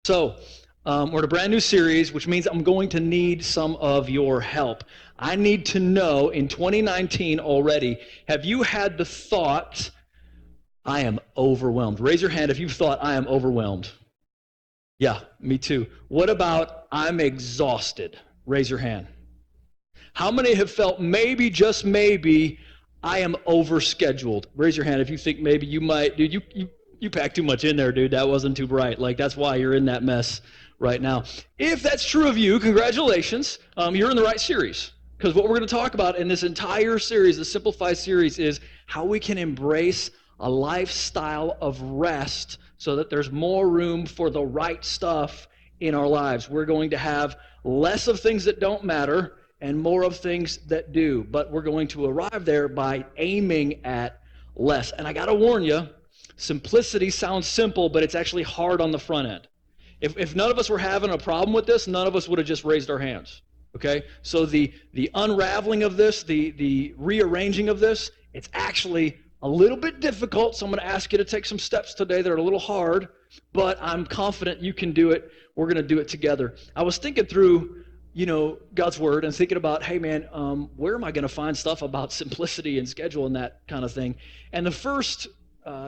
So, we're in a brand new series, which means I'm going to need some of your help. I need to know in 2019 already, have you had the thought, I am overwhelmed? Raise your hand if you've thought, I am overwhelmed. Yeah, me too. What about, I'm exhausted? Raise your hand. How many have felt maybe, just maybe, I am overscheduled? Raise your hand if you think maybe you might. Dude, you packed too much in there, dude. That wasn't too bright. Like, that's why you're in that mess right now. If that's true of you, congratulations. You're in the right series. Because what we're going to talk about in this entire series, the Simplify series, is how we can embrace a lifestyle of rest so that there's more room for the right stuff in our lives. We're going to have less of things that don't matter and more of things that do. But we're going to arrive there by aiming at less. And I got to warn you, simplicity sounds simple, but it's actually hard on the front end. If none of us were having a problem with this, none of us would have just raised our hands. Okay? So the unraveling of this, the rearranging of this, it's actually a little bit difficult. So I'm going to ask you to take some steps today that are a little hard, but I'm confident you can do it. We're going to do it together. I was thinking through God's word and thinking about, hey man, where am I going to find stuff about simplicity and schedule and that kind of thing? And the first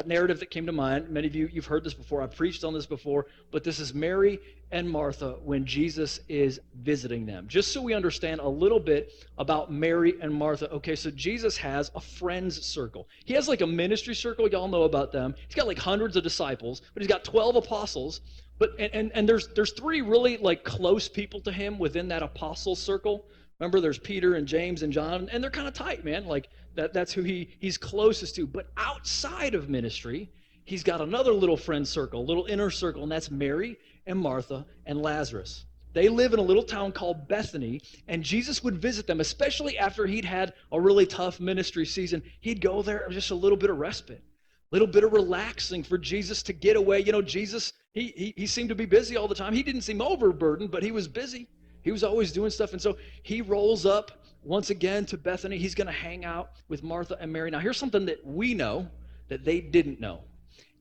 narrative that came to mind, many of you've heard this before, I've preached on this before, but this is Mary and Martha when Jesus is visiting them. Just so we understand a little bit about Mary and Martha. Okay, so Jesus has a friends circle. He has like a ministry circle, y'all know about them. He's got like hundreds of disciples, but he's got 12 apostles. But and there's three really like close people to him within that apostle circle. Remember, there's Peter and James and John, and they're kind of tight, man. Like that's who he's closest to. But outside of ministry, he's got another little friend circle, a little inner circle, and that's Mary and Martha and Lazarus. They live in a little town called Bethany, and Jesus would visit them, especially after he'd had a really tough ministry season. He'd go there just a little bit of respite. Little bit of relaxing for Jesus to get away. Jesus, he seemed to be busy all the time. He didn't seem overburdened, but he was busy. He was always doing stuff. And so he rolls up once again to Bethany. He's going to hang out with Martha and Mary. Now, here's something that we know that they didn't know.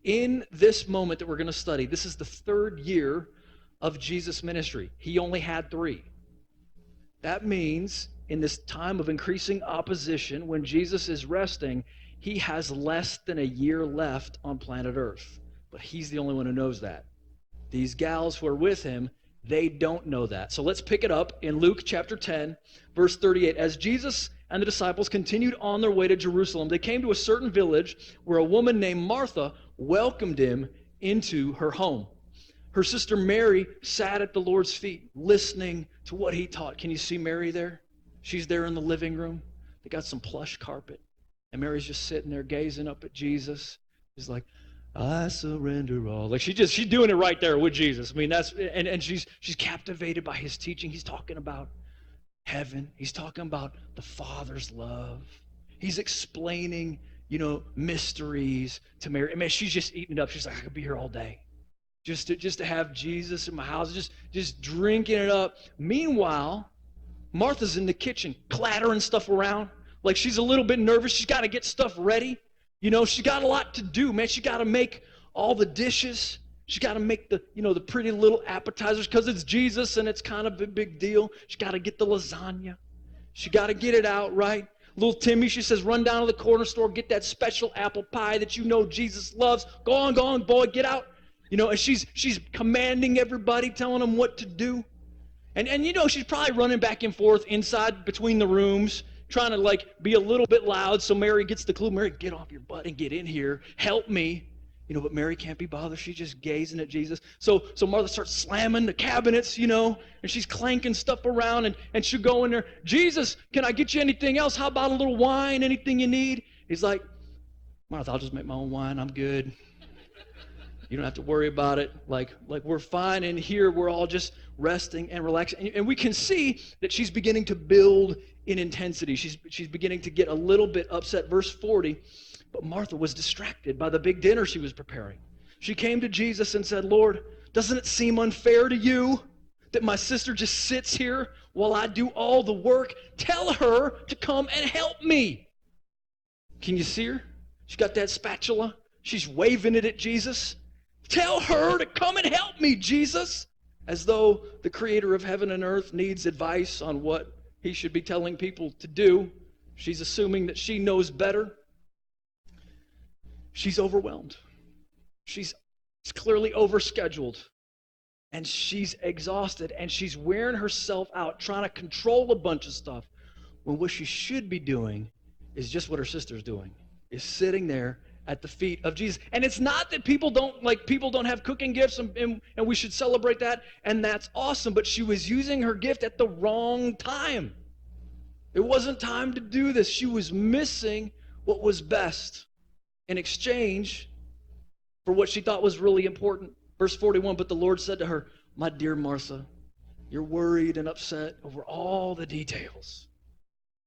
In this moment that we're going to study, this is the third year of Jesus' ministry. He only had 3. That means in this time of increasing opposition, when Jesus is resting, he has less than a year left on planet Earth. But he's the only one who knows that. These gals who are with him, they don't know that. So let's pick it up in Luke chapter 10, verse 38. As Jesus and the disciples continued on their way to Jerusalem, they came to a certain village where a woman named Martha welcomed him into her home. Her sister Mary sat at the Lord's feet, listening to what he taught. Can you see Mary there? She's there in the living room. They got some plush carpet. And Mary's just sitting there gazing up at Jesus. She's like, I surrender all. Like she's doing it right there with Jesus. I mean, and she's captivated by his teaching. He's talking about heaven. He's talking about the Father's love. He's explaining, mysteries to Mary. I mean, she's just eating it up. She's like, I could be here all day. Just to have Jesus in my house, just drinking it up. Meanwhile, Martha's in the kitchen, clattering stuff around. Like she's a little bit nervous. She's got to get stuff ready. She's got a lot to do, man. She's got to make all the dishes. She's got to make the pretty little appetizers because it's Jesus and it's kind of a big deal. She's got to get the lasagna. She got to get it out, right? Little Timmy, she says, run down to the corner store, get that special apple pie that Jesus loves. Go on, boy, get out. And she's commanding everybody, telling them what to do. And she's probably running back and forth inside between the rooms, trying to be a little bit loud so Mary gets the clue. Mary, get off your butt and get in here. Help me. But Mary can't be bothered. She's just gazing at Jesus. So Martha starts slamming the cabinets, and she's clanking stuff around and she'll go in there. Jesus, can I get you anything else? How about a little wine? Anything you need? He's like, Martha, I'll just make my own wine. I'm good. You don't have to worry about it. Like we're fine in here. We're all just resting and relaxing. And we can see that she's beginning to build in intensity. She's beginning to get a little bit upset. Verse 40, but Martha was distracted by the big dinner she was preparing. She came to Jesus and said, Lord, doesn't it seem unfair to you that my sister just sits here while I do all the work? Tell her to come and help me. Can you see her? She's got that spatula. She's waving it at Jesus. Tell her to come and help me, Jesus. As though the creator of heaven and earth needs advice on what he should be telling people to do. She's assuming that she knows better. She's overwhelmed. She's clearly overscheduled. And she's exhausted. And she's wearing herself out trying to control a bunch of stuff. When what she should be doing is just what her sister's doing. Is sitting there at the feet of Jesus. And it's not that people don't have cooking gifts and we should celebrate that, and that's awesome, but she was using her gift at the wrong time. It wasn't time to do this. She was missing what was best in exchange for what she thought was really important. Verse 41, but the Lord said to her, my dear Martha, you're worried and upset over all the details.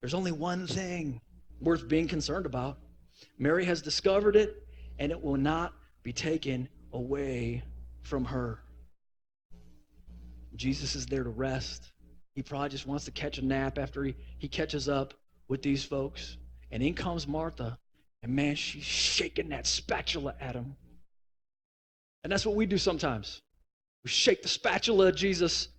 There's only one thing worth being concerned about. Mary has discovered it, and it will not be taken away from her. Jesus is there to rest. He probably just wants to catch a nap after he catches up with these folks. And in comes Martha, and man, she's shaking that spatula at him. And that's what we do sometimes. We shake the spatula at Jesus,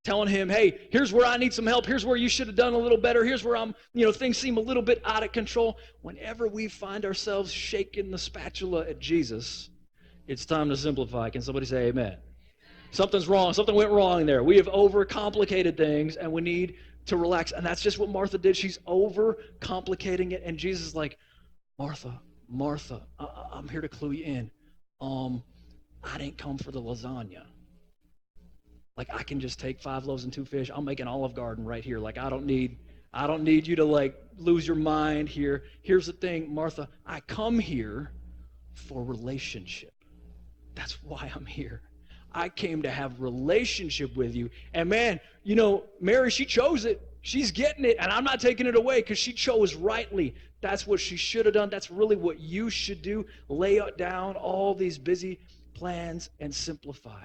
telling him, hey, here's where I need some help. Here's where you should have done a little better. Here's where things seem a little bit out of control. Whenever we find ourselves shaking the spatula at Jesus, it's time to simplify. Can somebody say amen? Something's wrong. Something went wrong there. We have overcomplicated things, and we need to relax. And that's just what Martha did. She's overcomplicating it. And Jesus is like, Martha, I'm here to clue you in. I didn't come for the lasagna. Like, I can just take 5 loaves and 2 fish. I'll make an Olive Garden right here. Like, I don't need you to lose your mind here. Here's the thing, Martha, I come here for relationship. That's why I'm here. I came to have relationship with you. And man, Mary, she chose it. She's getting it, and I'm not taking it away because she chose rightly. That's what she should have done. That's really what you should do. Lay down all these busy plans and simplify.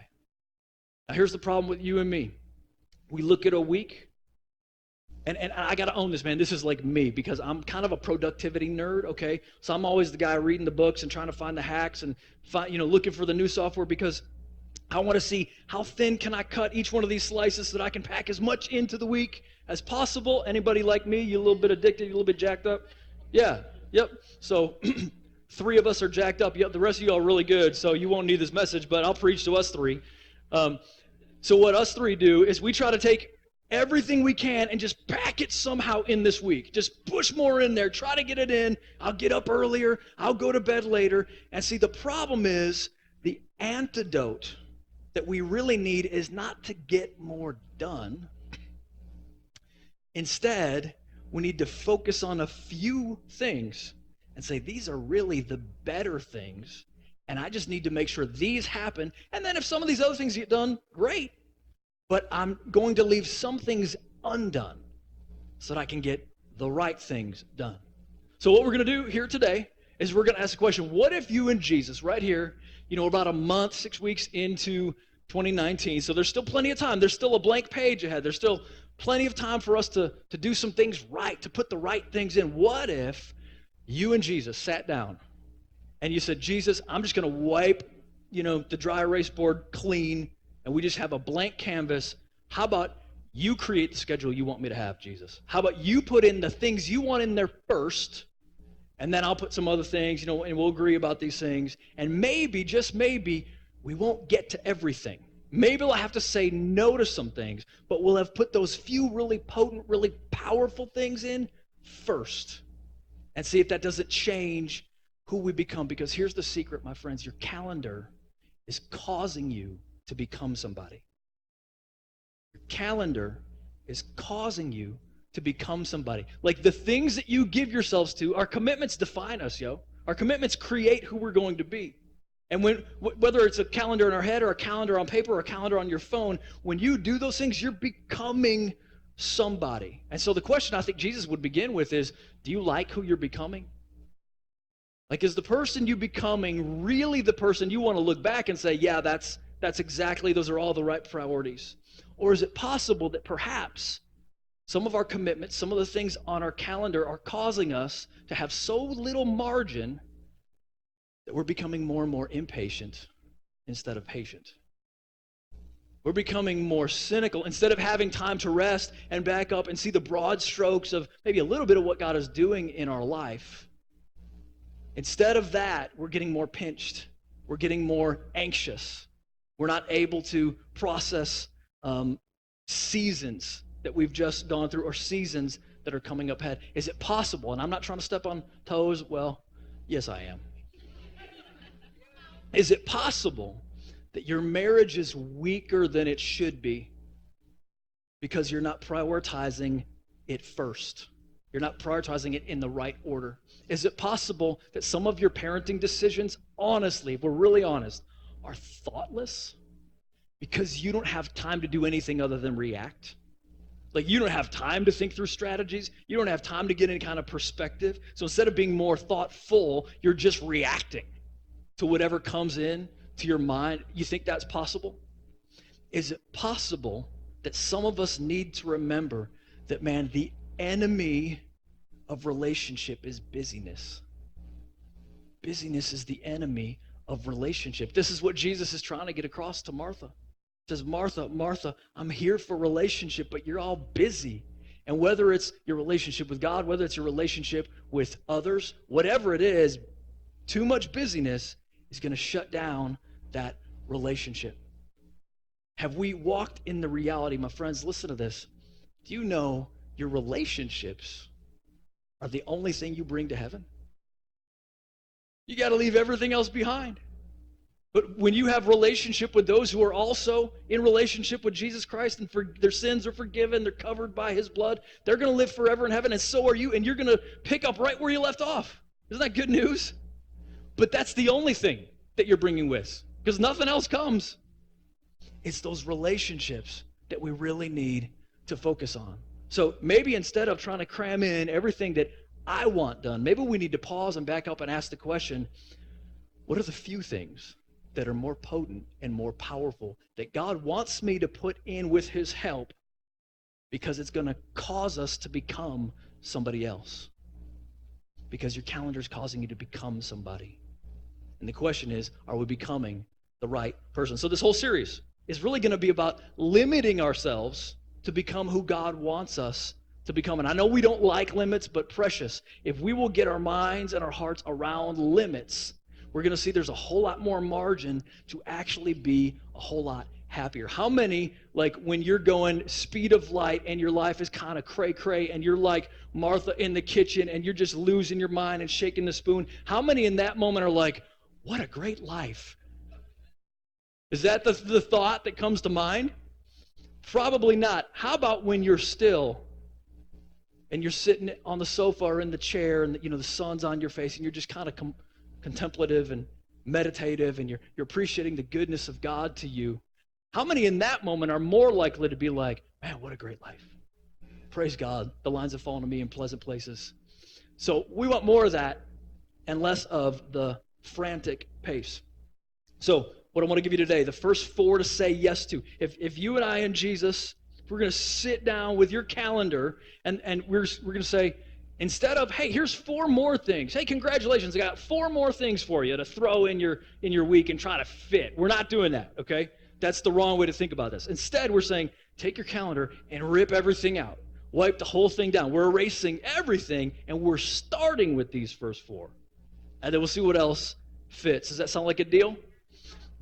Now, here's the problem with you and me. We look at a week, and I got to own this, man. This is like me because I'm kind of a productivity nerd, okay? So I'm always the guy reading the books and trying to find the hacks and looking for the new software because I want to see how thin can I cut each one of these slices so that I can pack as much into the week as possible. Anybody like me? You a little bit addicted? You a little bit jacked up? Yeah, yep. So 3 of us are jacked up. Yep, the rest of you are really good, so you won't need this message, but I'll preach to us 3. So what us 3 do is we try to take everything we can and just pack it somehow in this week. Just push more in there. Try to get it in. I'll get up earlier. I'll go to bed later. And see, the problem is the antidote that we really need is not to get more done. Instead, we need to focus on a few things and say, these are really the better things. And I just need to make sure these happen. And then if some of these other things get done, great. But I'm going to leave some things undone so that I can get the right things done. So what we're going to do here today is we're going to ask the question, what if you and Jesus right here, about a month, 6 weeks into 2019, so there's still plenty of time. There's still a blank page ahead. There's still plenty of time for us to do some things right, to put the right things in. What if you and Jesus sat down and you said, Jesus, I'm just going to wipe, the dry erase board clean, and we just have a blank canvas. How about you create the schedule you want me to have, Jesus? How about you put in the things you want in there first, and then I'll put some other things, and we'll agree about these things. And maybe, just maybe, we won't get to everything. Maybe we'll have to say no to some things, but we'll have put those few really potent, really powerful things in first and see if that doesn't change who we become. Because here's the secret, my friends. Your calendar is causing you to become somebody. Your calendar is causing you to become somebody. Like the things that you give yourselves to, our commitments define us, yo. Our commitments create who we're going to be. And whether it's a calendar in our head or a calendar on paper or a calendar on your phone, when you do those things, you're becoming somebody. And so the question I think Jesus would begin with is, do you like who you're becoming? Like, is the person you becoming really the person you want to look back and say, yeah, that's exactly, those are all the right priorities? Or is it possible that perhaps some of our commitments, some of the things on our calendar are causing us to have so little margin that we're becoming more and more impatient instead of patient. We're becoming more cynical instead of having time to rest and back up and see the broad strokes of maybe a little bit of what God is doing in our life. Instead of that, we're getting more pinched. We're getting more anxious. We're not able to process seasons that we've just gone through or seasons that are coming up ahead. Is it possible? And I'm not trying to step on toes. Well, yes, I am. Is it possible that your marriage is weaker than it should be because you're not prioritizing it first? You're not prioritizing it in the right order. Is it possible that some of your parenting decisions, honestly, if we're really honest, are thoughtless because you don't have time to do anything other than react? Like, you don't have time to think through strategies. You don't have time to get any kind of perspective. So instead of being more thoughtful, you're just reacting to whatever comes in to your mind. You think that's possible? Is it possible that some of us need to remember that, man, the enemy of relationship is busyness? Busyness is the enemy of relationship. This is what Jesus is trying to get across to Martha. He says, Martha, Martha, I'm here for relationship, but you're all busy. And whether it's your relationship with God, whether it's your relationship with others, whatever it is, too much busyness is going to shut down that relationship. Have we walked in the reality, my friends? Listen to this. Do you know your relationships are the only thing you bring to heaven? You got to leave everything else behind. But when you have relationship with those who are also in relationship with Jesus Christ and for their sins are forgiven, they're covered by his blood, they're going to live forever in heaven, and so are you, and you're going to pick up right where you left off. Isn't that good news? But that's the only thing that you're bringing with, because nothing else comes. It's those relationships that we really need to focus on. So maybe instead of trying to cram in everything that I want done, maybe we need to pause and back up and ask the question, what are the few things that are more potent and more powerful that God wants me to put in with his help, because it's going to cause us to become somebody else? Because your calendar is causing you to become somebody. And the question is, are we becoming the right person? So this whole series is really going to be about limiting ourselves to become who God wants us to become. And I know we don't like limits, but precious, if we will get our minds and our hearts around limits, we're going to see there's a whole lot more margin to actually be a whole lot happier. How many, like when you're going speed of light and your life is kind of cray-cray and you're like Martha in the kitchen and you're just losing your mind and shaking the spoon, how many in that moment are like, what a great life? Is that the thought that comes to mind? Probably not. How about when you're still and you're sitting on the sofa or in the chair and the sun's on your face and you're just kind of contemplative and meditative and you're appreciating the goodness of God to you? How many in that moment are more likely to be like, man, what a great life. Praise God. The lines have fallen to me in pleasant places. So we want more of that and less of the frantic pace. So what I want to give you today, the first 4 to say yes to. If you and I and Jesus, we're going to sit down with your calendar and we're going to say, instead of, hey, here's 4 more things. Hey, congratulations, I got 4 more things for you to throw in your week and try to fit. We're not doing that, okay? That's the wrong way to think about this. Instead, we're saying, take your calendar and rip everything out. Wipe the whole thing down. We're erasing everything, and we're starting with these first 4. And then we'll see what else fits. Does that sound like a deal?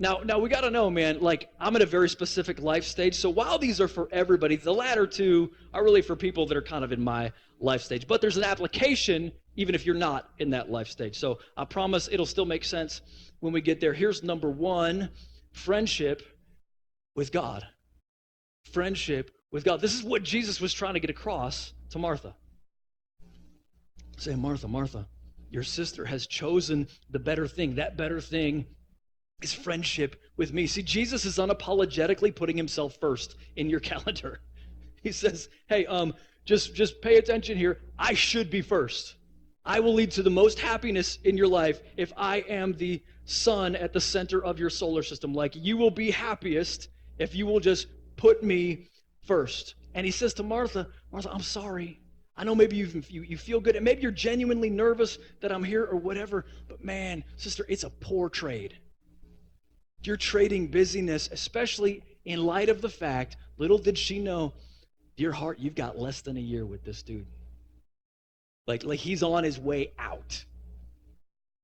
Now we got to know, man, like I'm at a very specific life stage. So while these are for everybody, the latter 2 are really for people that are kind of in my life stage. But there's an application even if you're not in that life stage. So I promise it'll still make sense when we get there. Here's number 1, friendship with God. Friendship with God. This is what Jesus was trying to get across to Martha. Say, Martha, Martha, your sister has chosen the better thing. That better thing is friendship with me. See, Jesus is unapologetically putting himself first in your calendar. He says, hey, just pay attention here. I should be first. I will lead to the most happiness in your life if I am the sun at the center of your solar system. Like, you will be happiest if you will just put me first. And he says to Martha, Martha, I'm sorry. I know maybe you feel good, and maybe you're genuinely nervous that I'm here or whatever, but man, sister, it's a poor trade. You're trading busyness, especially in light of the fact, little did she know, dear heart, you've got less than a year with this dude. Like he's on his way out.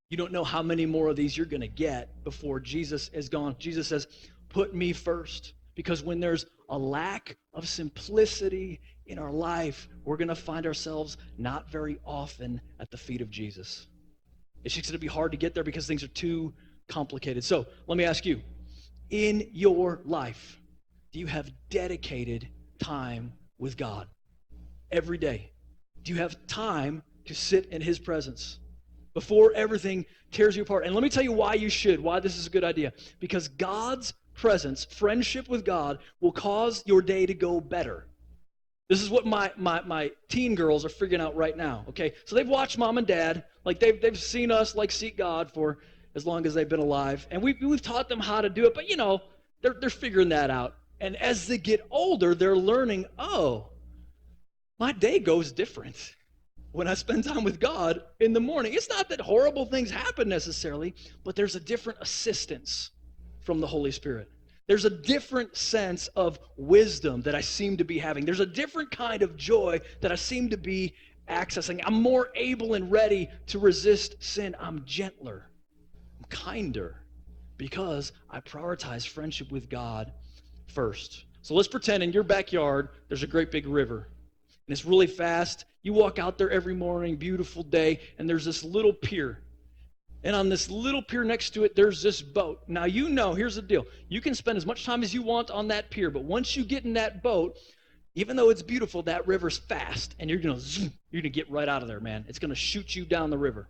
You don't know how many more of these you're going to get before Jesus is gone. Jesus says, put me first. Because when there's a lack of simplicity in our life, we're going to find ourselves not very often at the feet of Jesus. It's just going to be hard to get there because things are too complicated. So let me ask you, in your life, do you have dedicated time with God every day? Do you have time to sit in his presence before everything tears you apart? And let me tell you why you should, why this is a good idea. Because God's presence, friendship with God, will cause your day to go better. This is what my teen girls are figuring out right now, okay? So they've watched mom and dad, like they've seen us like seek God for as long as they've been alive. And we've taught them how to do it, but you know, they're figuring that out. And as they get older, they're learning, oh, my day goes different when I spend time with God in the morning. It's not that horrible things happen necessarily, but there's a different assistance from the Holy Spirit. There's a different sense of wisdom that I seem to be having. There's a different kind of joy that I seem to be accessing. I'm more able and ready to resist sin. I'm gentler. I'm kinder because I prioritize friendship with God first. So let's pretend in your backyard there's a great big river. And it's really fast. You walk out there every morning, beautiful day, and there's this little pier. And on this little pier next to it, there's this boat. Now, you know, here's the deal. You can spend as much time as you want on that pier, but once you get in that boat, even though it's beautiful, that river's fast, and you're going to get right out of there, man. It's going to shoot you down the river.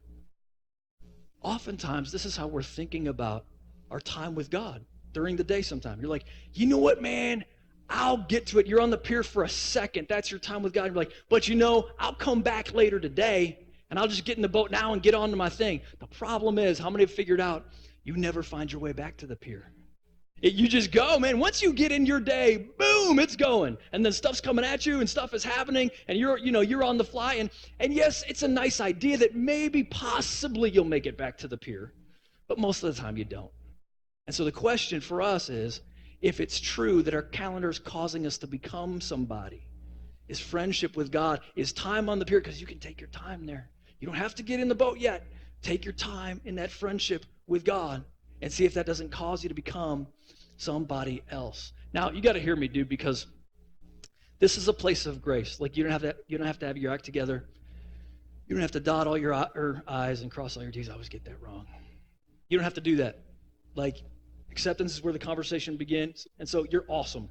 Oftentimes, this is how we're thinking about our time with God during the day sometime. You're like, you know what, man? I'll get to it. You're on the pier for a second. That's your time with God. You're like, but you know, I'll come back later today. And I'll just get in the boat now and get on to my thing. The problem is, how many have figured out you never find your way back to the pier? You just go, man. Once you get in your day, boom, it's going. And then stuff's coming at you and stuff is happening and you're on the fly. And yes, it's a nice idea that maybe possibly you'll make it back to the pier. But most of the time you don't. And so the question for us is, if it's true that our calendar is causing us to become somebody, is friendship with God, is time on the pier, because you can take your time there. You don't have to get in the boat yet. Take your time in that friendship with God and see if that doesn't cause you to become somebody else. Now, you got to hear me, dude, because this is a place of grace. Like, you don't have to have your act together. You don't have to dot all your I's and cross all your T's. I always get that wrong. You don't have to do that. Like, acceptance is where the conversation begins. And so you're awesome,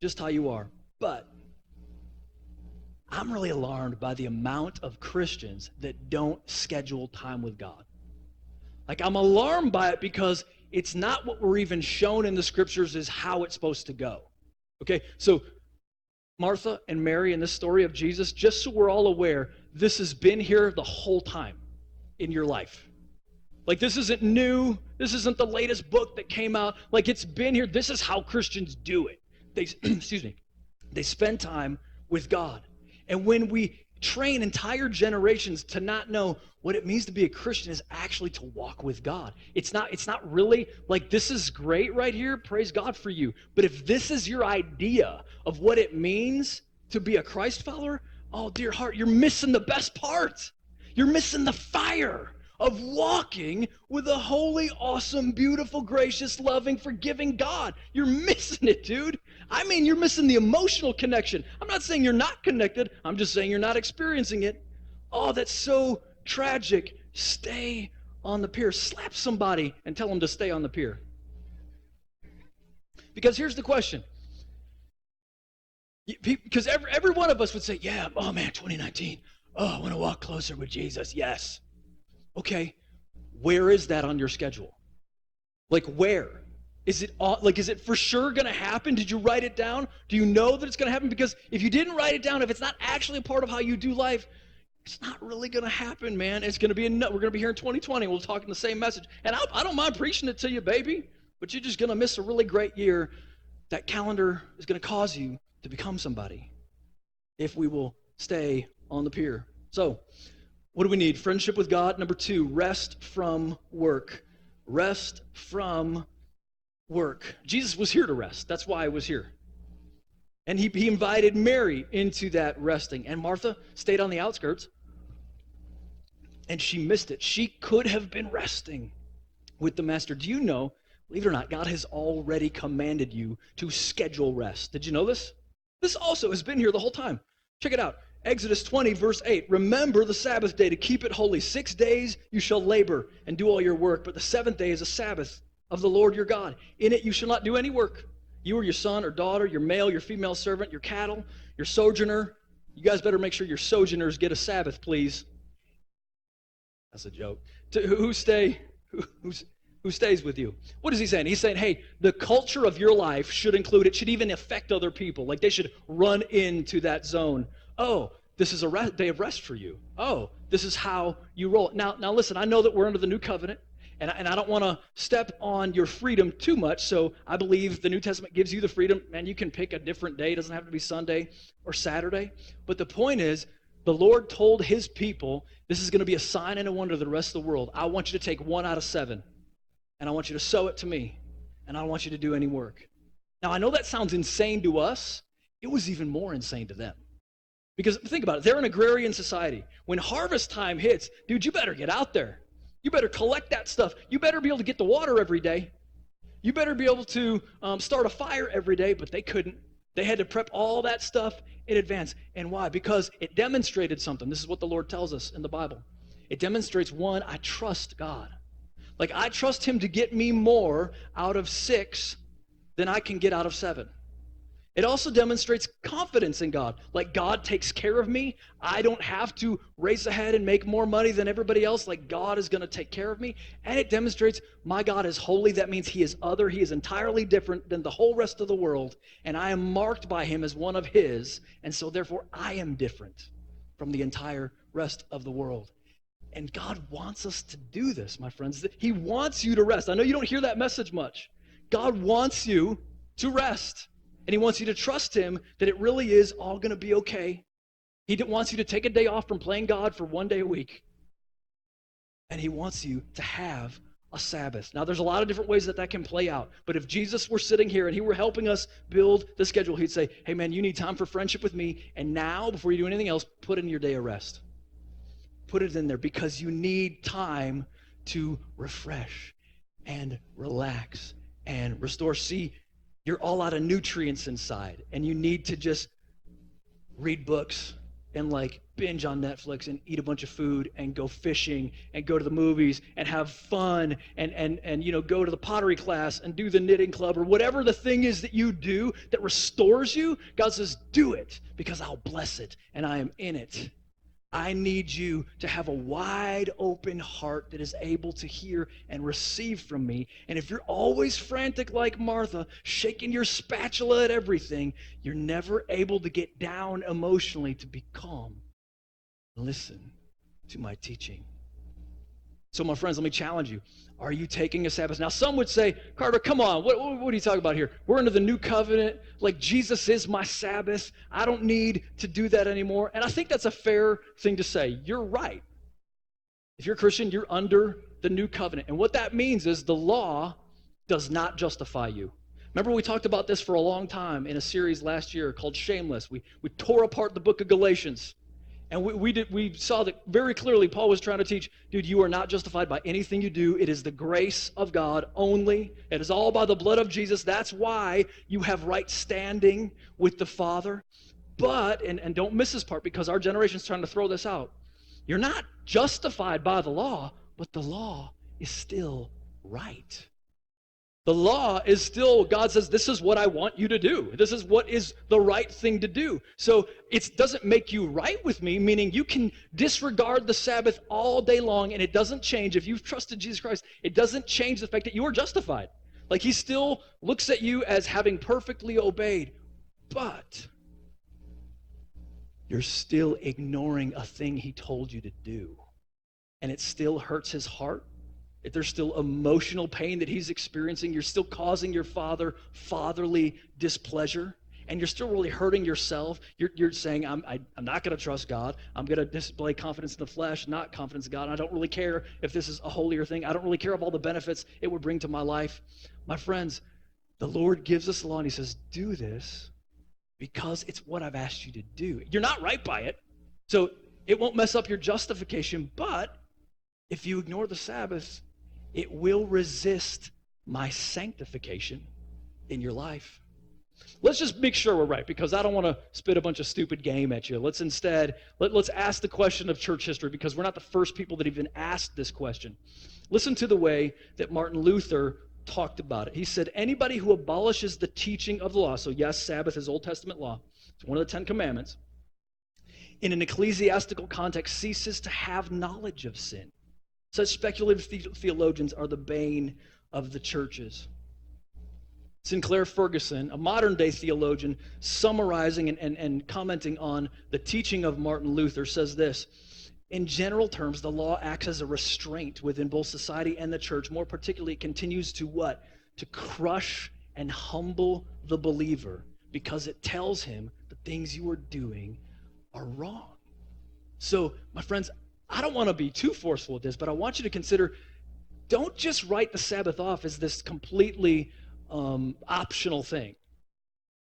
just how you are. But I'm really alarmed by the amount of Christians that don't schedule time with God. Like, I'm alarmed by it because it's not what we're even shown in the scriptures is how it's supposed to go. Okay, so Martha and Mary in this story of Jesus, just so we're all aware, this has been here the whole time in your life. Like, this isn't new. This isn't the latest book that came out. Like, it's been here. This is how Christians do it. They spend time with God. And when we train entire generations to not know what it means to be a Christian is actually to walk with God. It's not really like, this is great right here, praise God for you. But if this is your idea of what it means to be a Christ follower, oh dear heart, you're missing the best part. You're missing the fire of walking with a holy, awesome, beautiful, gracious, loving, forgiving God. You're missing it, dude. I mean, you're missing the emotional connection. I'm not saying you're not connected. I'm just saying you're not experiencing it. Oh, that's so tragic. Stay on the pier. Slap somebody and tell them to stay on the pier. Because here's the question. Because every one of us would say, yeah, oh man, 2019. Oh, I want to walk closer with Jesus. Yes. Okay, where is that on your schedule? Like, where? Is it for sure going to happen? Did you write it down? Do you know that it's going to happen? Because if you didn't write it down, if it's not actually a part of how you do life, it's not really going to happen, man. It's going to be we're going to be here in 2020. We'll talk in the same message. And I don't mind preaching it to you, baby, but you're just going to miss a really great year. That calendar is going to cause you to become somebody if we will stay on the pier. So, what do we need? Friendship with God. Number 2, rest from work. Rest from work. Jesus was here to rest. That's why he was here. And he invited Mary into that resting. And Martha stayed on the outskirts. And she missed it. She could have been resting with the master. Do you know, believe it or not, God has already commanded you to schedule rest. Did you know this? This also has been here the whole time. Check it out. Exodus 20, verse 8. Remember the Sabbath day to keep it holy. 6 days you shall labor and do all your work, but the seventh day is a Sabbath of the Lord your God. In it you shall not do any work. You or your son or daughter, your male, your female servant, your cattle, your sojourner. You guys better make sure your sojourners get a Sabbath, please. That's a joke. Who stays with you? What is he saying? He's saying, hey, the culture of your life should include, it should even affect other people. Like they should run into that zone. Oh, this is a day of rest for you. Oh, this is how you roll. Now listen, I know that we're under the new covenant, and I don't want to step on your freedom too much, so I believe the New Testament gives you the freedom, and you can pick a different day. It doesn't have to be Sunday or Saturday. But the point is, the Lord told his people, this is going to be a sign and a wonder to the rest of the world. I want you to take 1 out of 7, and I want you to sow it to me, and I don't want you to do any work. Now, I know that sounds insane to us. It was even more insane to them. Because think about it. They're an agrarian society. When harvest time hits, dude, you better get out there. You better collect that stuff. You better be able to get the water every day. You better be able to start a fire every day, but they couldn't. They had to prep all that stuff in advance. And why? Because it demonstrated something. This is what the Lord tells us in the Bible. It demonstrates, one, I trust God. Like I trust him to get me more out of 6 than I can get out of 7. It also demonstrates confidence in God. Like God takes care of me. I don't have to race ahead and make more money than everybody else. Like God is going to take care of me. And it demonstrates my God is holy. That means he is other. He is entirely different than the whole rest of the world. And I am marked by him as one of his. And so therefore I am different from the entire rest of the world. And God wants us to do this, my friends. He wants you to rest. I know you don't hear that message much. God wants you to rest. And he wants you to trust him that it really is all going to be okay. He wants you to take a day off from playing God for 1 day a week. And he wants you to have a Sabbath. Now, there's a lot of different ways that can play out. But if Jesus were sitting here and he were helping us build the schedule, he'd say, hey, man, you need time for friendship with me. And now, before you do anything else, put in your day of rest. Put it in there because you need time to refresh and relax and restore. See, you're all out of nutrients inside, and you need to just read books and like binge on Netflix and eat a bunch of food and go fishing and go to the movies and have fun and you know, go to the pottery class and do the knitting club or whatever the thing is that you do that restores you. God says, do it because I'll bless it and I am in it. I need you to have a wide open heart that is able to hear and receive from me. And if you're always frantic like Martha, shaking your spatula at everything, you're never able to get down emotionally to be calm. Listen to my teaching. So my friends, let me challenge you. Are you taking a Sabbath? Now some would say, Carter, come on, what are you talking about here? We're under the new covenant, like Jesus is my Sabbath. I don't need to do that anymore. And I think that's a fair thing to say. You're right. If you're a Christian, you're under the new covenant. And what that means is the law does not justify you. Remember we talked about this for a long time in a series last year called Shameless. We tore apart the book of Galatians. And we saw that very clearly. Paul was trying to teach, dude, you are not justified by anything you do. It is the grace of God only. It is all by the blood of Jesus. That's why you have right standing with the Father. But, and don't miss this part because our generation's trying to throw this out. You're not justified by the law, but the law is still right. The law is still, God says, this is what I want you to do. This is what is the right thing to do. So it doesn't make you right with me, meaning you can disregard the Sabbath all day long and it doesn't change. If you've trusted Jesus Christ, it doesn't change the fact that you are justified. Like he still looks at you as having perfectly obeyed, but you're still ignoring a thing he told you to do. And it still hurts his heart. If there's still emotional pain that he's experiencing, you're still causing your father fatherly displeasure, and you're still really hurting yourself. You're saying, I'm not going to trust God. I'm going to display confidence in the flesh, not confidence in God. I don't really care if this is a holier thing. I don't really care of all the benefits it would bring to my life. My friends, The Lord gives us the law and he says, do this because it's what I've asked you to do. You're not right by it, so it won't mess up your justification, but if you ignore the Sabbath, it will resist my sanctification in your life. Let's just make sure we're right, because I don't want to spit a bunch of stupid game at you. Let's instead, let's ask the question of church history, because we're not the first people that even asked this question. Listen to the way that Martin Luther talked about it. He said, anybody who abolishes the teaching of the law, so yes, Sabbath is Old Testament law, it's one of the 10 Commandments, in an ecclesiastical context ceases to have knowledge of sin. Such speculative theologians are the bane of the churches. Sinclair Ferguson, a modern-day theologian, summarizing and commenting on the teaching of Martin Luther, says this: in general terms, the law acts as a restraint within both society and the church. More particularly, it continues to what? To crush and humble the believer, because it tells him the things you are doing are wrong. So, my friends, I don't want to be too forceful with this, but I want you to consider, don't just write the Sabbath off as this completely optional thing.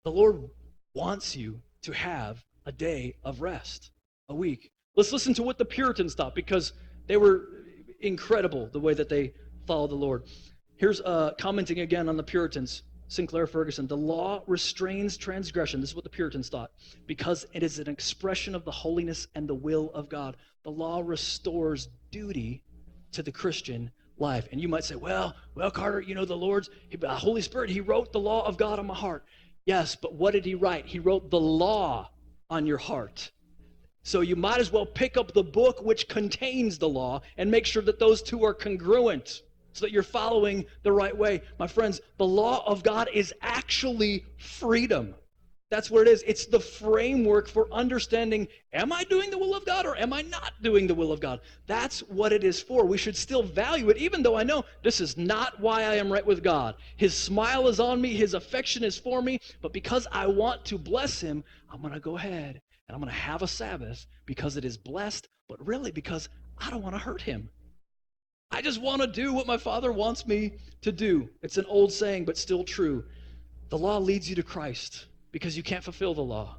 The Lord wants you to have a day of rest, a week. Let's listen to what the Puritans thought, because they were incredible the way that they followed the Lord. Here's commenting again on the Puritans, Sinclair Ferguson. The law restrains transgression. This is what the Puritans thought, because it is an expression of the holiness and the will of God. The law restores duty to the Christian life. And you might say, well, Carter, you know, the Lord's Holy Spirit, he wrote the law of God on my heart. Yes, but what did he write? He wrote the law on your heart. So you might as well pick up the book which contains the law and make sure that those two are congruent so that you're following the right way. My friends, the law of God is actually freedom. That's what it is. It's the framework for understanding, am I doing the will of God or am I not doing the will of God? That's what it is for. We should still value it, even though I know this is not why I am right with God. His smile is on me. His affection is for me. But because I want to bless him, I'm going to go ahead and I'm going to have a Sabbath because it is blessed, but really because I don't want to hurt him. I just want to do what my Father wants me to do. It's an old saying, but still true. The law leads you to Christ, because you can't fulfill the law.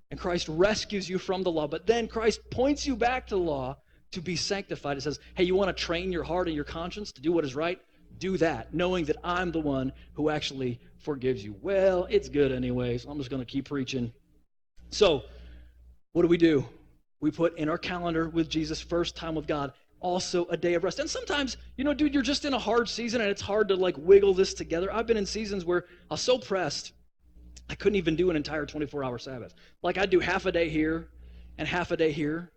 And Christ rescues you from the law. But then Christ points you back to the law to be sanctified. It says, hey, you want to train your heart and your conscience to do what is right? Do that, knowing that I'm the one who actually forgives you. Well, it's good anyway, so I'm just going to keep preaching. So, what do? We put in our calendar with Jesus, first time with God, also a day of rest. And sometimes, dude, you're just in a hard season and it's hard to wiggle this together. I've been in seasons where I was so pressed, I couldn't even do an entire 24-hour Sabbath. I'd do half a day here and half a day here.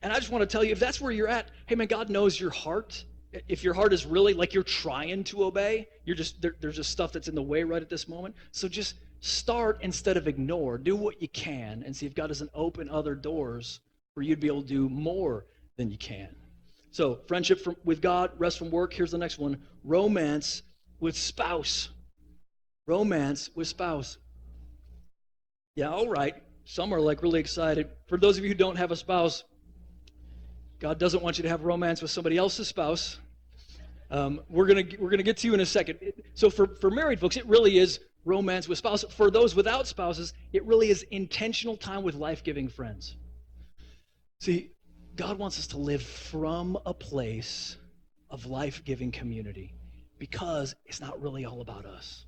And I just want to tell you, if that's where you're at, hey man, God knows your heart. If your heart is really you're trying to obey, there's just stuff that's in the way right at this moment. So just start instead of ignore. Do what you can and see if God doesn't open other doors where you'd be able to do more than you can. So friendship with God, rest from work. Here's the next one. Romance with spouse. Romance with spouse. Yeah, all right. Some are really excited. For those of you who don't have a spouse, God doesn't want you to have romance with somebody else's spouse. We're gonna get to you in a second. So for married folks, it really is romance with spouse. For those without spouses, it really is intentional time with life-giving friends. See, God wants us to live from a place of life-giving community, because it's not really all about us.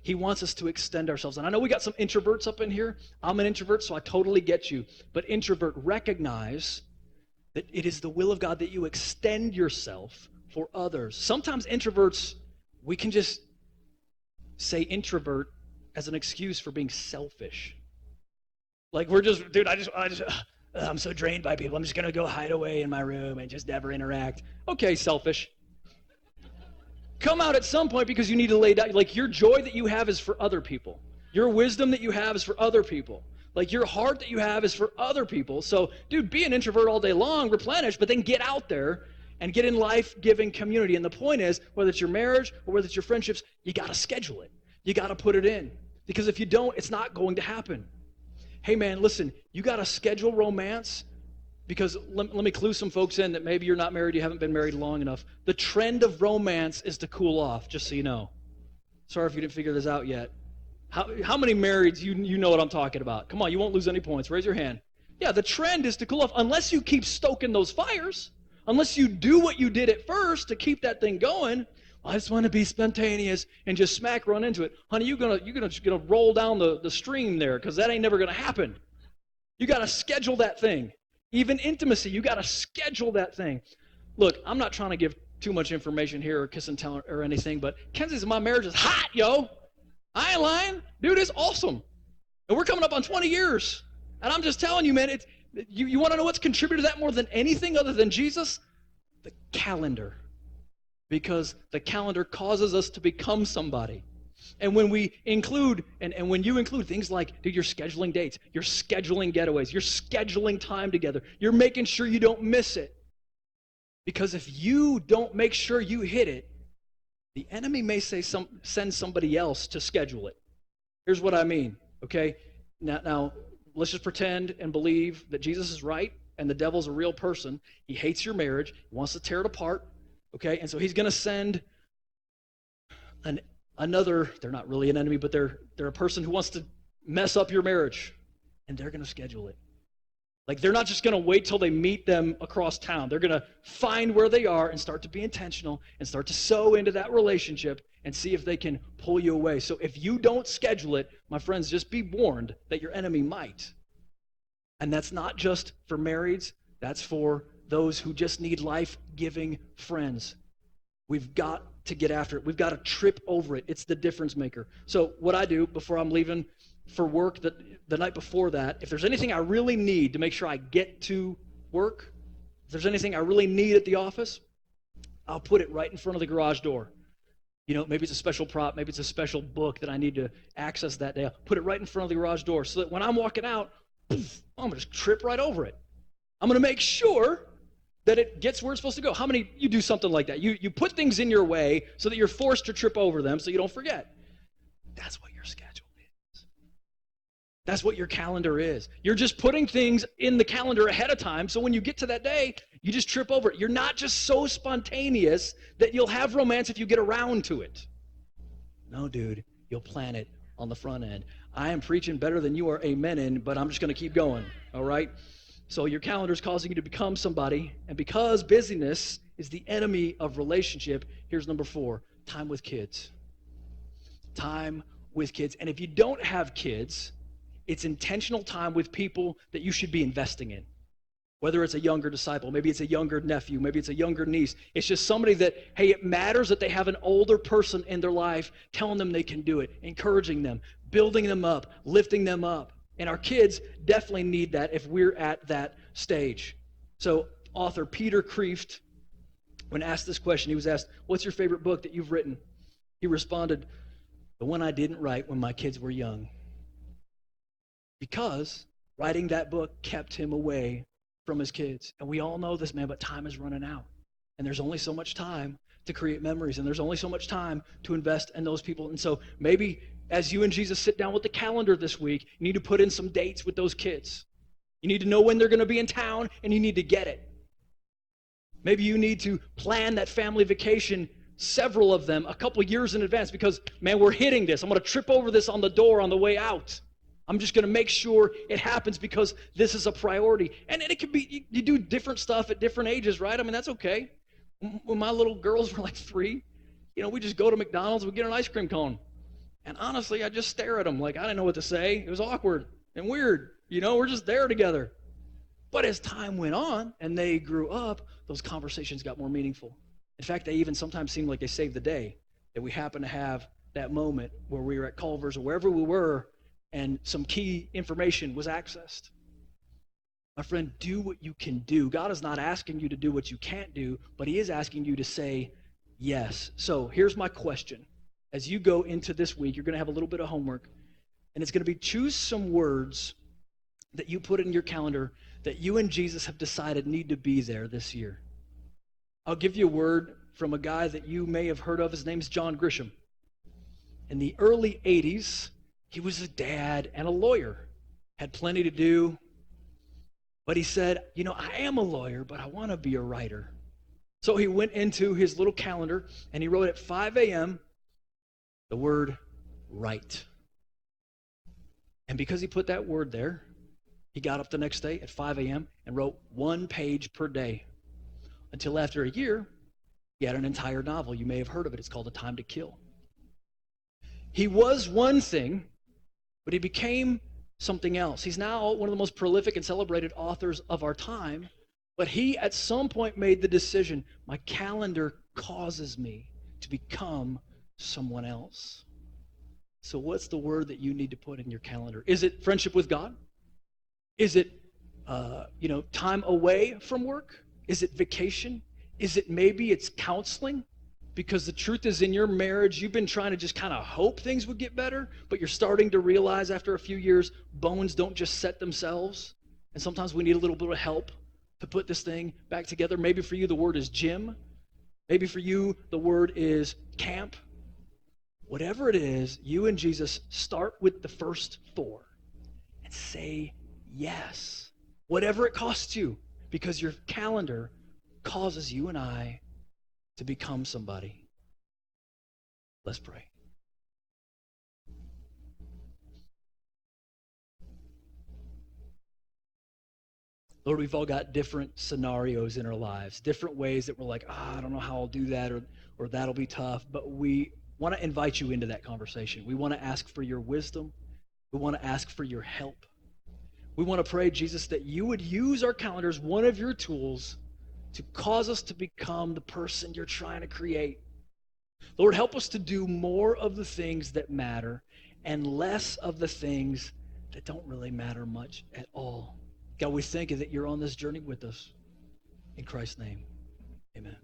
He wants us to extend ourselves. And I know we got some introverts up in here. I'm an introvert, so I totally get you. But introvert, recognize that it is the will of God that you extend yourself for others. Sometimes introverts, we can just say introvert as an excuse for being selfish. We're just, dude, I'm so drained by people. I'm just going to go hide away in my room and just never interact. Okay, selfish. Come out at some point, because you need to lay down. Your joy that you have is for other people. Your wisdom that you have is for other people. Your heart that you have is for other people. So, dude, be an introvert all day long, replenish, but then get out there and get in life-giving community. And the point is, whether it's your marriage or whether it's your friendships, you got to schedule it. You got to put it in. Because if you don't, it's not going to happen. Hey, man, listen, you got to schedule romance. Because let me clue some folks in that maybe you're not married, you haven't been married long enough. The trend of romance is to cool off, just so you know. Sorry if you didn't figure this out yet. How many marrieds, you know what I'm talking about? Come on, you won't lose any points. Raise your hand. Yeah, the trend is to cool off. Unless you keep stoking those fires, unless you do what you did at first to keep that thing going, I just want to be spontaneous and just smack run into it. Honey, you're gonna roll down the stream there, because that ain't never gonna happen. You got to schedule that thing. Even intimacy, you got to schedule that thing. Look, I'm not trying to give too much information here or kiss and tell or anything, but Kenzie's my marriage is hot, yo. I ain't lying. Dude, it's awesome. And we're coming up on 20 years. And I'm just telling you, man, you want to know what's contributed to that more than anything other than Jesus? The calendar. Because the calendar causes us to become somebody. And when we include, and when you include things like, dude, you're scheduling dates, you're scheduling getaways, you're scheduling time together, you're making sure you don't miss it. Because if you don't make sure you hit it, the enemy may send somebody else to schedule it. Here's what I mean, okay? Now, let's just pretend and believe that Jesus is right and the devil's a real person. He hates your marriage. He wants to tear it apart, okay? And so he's going to send another, they're not really an enemy, but they're a person who wants to mess up your marriage, and they're going to schedule it. Like, they're not just going to wait till they meet them across town. They're going to find where they are and start to be intentional and start to sow into that relationship and see if they can pull you away. So if you don't schedule it, my friends, just be warned that your enemy might. And that's not just for marrieds. That's for those who just need life-giving friends. We've got to get after it. We've got to trip over it. It's the difference maker. So what I do before I'm leaving for work the night before that, if there's anything I really need to make sure I get to work, if there's anything I really need at the office, I'll put it right in front of the garage door. You know, maybe it's a special prop, maybe it's a special book that I need to access that day. I'll put it right in front of the garage door so that when I'm walking out, poof, I'm going to just trip right over it. I'm going to make sure that it gets where it's supposed to go. How many, you do something like that? You put things in your way so that you're forced to trip over them so you don't forget. That's what your schedule is. That's what your calendar is. You're just putting things in the calendar ahead of time, so when you get to that day, you just trip over it. You're not just so spontaneous that you'll have romance if you get around to it. No, dude, you'll plan it on the front end. I am preaching better than you are amening, but I'm just going to keep going, all right? So your calendar is causing you to become somebody, and because busyness is the enemy of relationship, here's number 4, time with kids. Time with kids. And if you don't have kids, it's intentional time with people that you should be investing in. Whether it's a younger disciple, maybe it's a younger nephew, maybe it's a younger niece. It's just somebody that, hey, it matters that they have an older person in their life telling them they can do it, encouraging them, building them up, lifting them up. And our kids definitely need that if we're at that stage. So author Peter Kreeft, when asked this question, he was asked, what's your favorite book that you've written? He responded, the one I didn't write when my kids were young. Because writing that book kept him away from his kids. And we all know this, man, but time is running out. And there's only so much time to create memories, and there's only so much time to invest in those people. And so maybe as you and Jesus sit down with the calendar this week, you need to put in some dates with those kids. You need to know when they're going to be in town, and you need to get it. Maybe you need to plan that family vacation, several of them, a couple years in advance, because, man, we're hitting this. I'm going to trip over this on the door on the way out. I'm just going to make sure it happens because this is a priority. And it could be, you do different stuff at different ages, right? I mean, that's okay. When my little girls were like 3, we just go to McDonald's, we get an ice cream cone. And honestly, I just stare at them like I didn't know what to say. It was awkward and weird. We're just there together. But as time went on and they grew up, those conversations got more meaningful. In fact, they even sometimes seemed like they saved the day, that we happened to have that moment where we were at Culver's or wherever we were and some key information was accessed. My friend, do what you can do. God is not asking you to do what you can't do, but he is asking you to say yes. So here's my question. As you go into this week, you're going to have a little bit of homework, and it's going to be choose some words that you put in your calendar that you and Jesus have decided need to be there this year. I'll give you a word from a guy that you may have heard of. His name's John Grisham. In the early 80s, he was a dad and a lawyer, had plenty to do, but he said, I am a lawyer, but I want to be a writer. So he went into his little calendar, and he wrote at 5 a.m., The word write. And because he put that word there, he got up the next day at 5 a.m. and wrote 1 page per day. Until after a year, he had an entire novel. You may have heard of it. It's called A Time to Kill. He was one thing, but he became something else. He's now one of the most prolific and celebrated authors of our time, but he at some point made the decision, my calendar causes me to become someone else. So what's the word that you need to put in your calendar? Is it friendship with God? Is it, time away from work? Is it vacation? Is it maybe it's counseling? Because the truth is, in your marriage, you've been trying to just kind of hope things would get better, but you're starting to realize after a few years, bones don't just set themselves. And sometimes we need a little bit of help to put this thing back together. Maybe for you, the word is gym. Maybe for you, the word is camp. Whatever it is, you and Jesus start with the first 4 and say yes. Whatever it costs you, because your calendar causes you and I to become somebody. Let's pray. Lord, we've all got different scenarios in our lives, different ways that we're like, I don't know how I'll do that, or that'll be tough. But we want to invite you into that conversation. We want to ask for your wisdom. We want to ask for your help. We want to pray, Jesus, that you would use our calendars, one of your tools, to cause us to become the person you're trying to create. Lord, help us to do more of the things that matter and less of the things that don't really matter much at all. God, we thank you that you're on this journey with us. In Christ's name, amen.